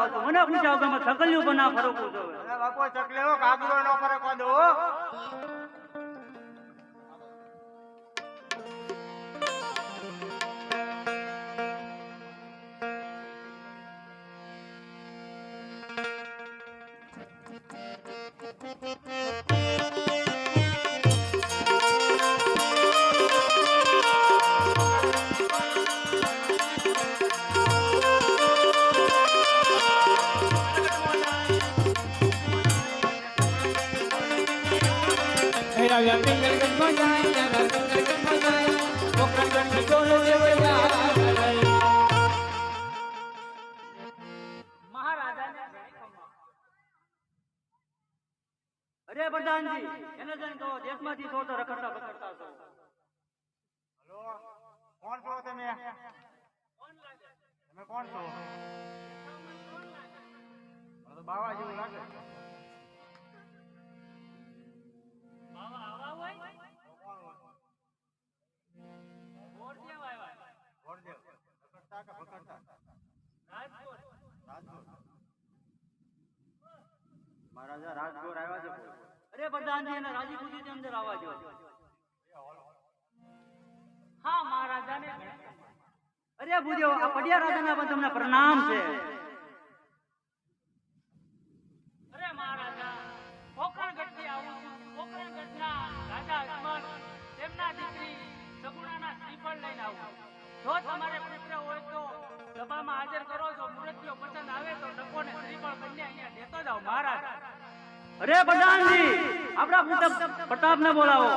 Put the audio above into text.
જાવ તો મને પૂછાવ કે મેં સકલ્યું પણ ના ફરકવું જોવે. અરે બાપો ચકલેવો કાગડો નો ફરકવા દો. અરે પ્રધાનજી એને જણ કહો દેશમાંથી છો તો રખડતા પકડતા છો. હેલો કોણ છો તમે? તમે કોણ છો? મને તો બાવા જેવું લાગે. બાવા આવા હોય કોણ હોય? ગોરદેવ આવ્યા. ગોરદેવ રખડતા કે પકડતા? રાજકોટ. રાજકોટ મહારાજા રાજકોટ આવ્યા છે. અરે પ્રધાનજી એને રાજી ખુશીથી અંદર આવવા જો. હા મહારાજાને. અરે ભૂદેવ આ પડિયા રાજાના પણ તમને પ્રણામ છે. અરે મહારાજા પોકરણગઢથી આવું છું. પોકરણગઢના રાજા અજમલ તેમના દીકરી સગુણાના શ્રીફળ લઈને આવું. જો તમારે પુત્ર હોય તો સભામાં હાજર કરો છો. મુરતીઓ પસંદ આવે તો ડકોને શ્રીફળ બંને અહીંયા દેતો જાઓ મહારાજ. અરે પ્રધાનજી આપણા પ્રતાપને બોલાવો.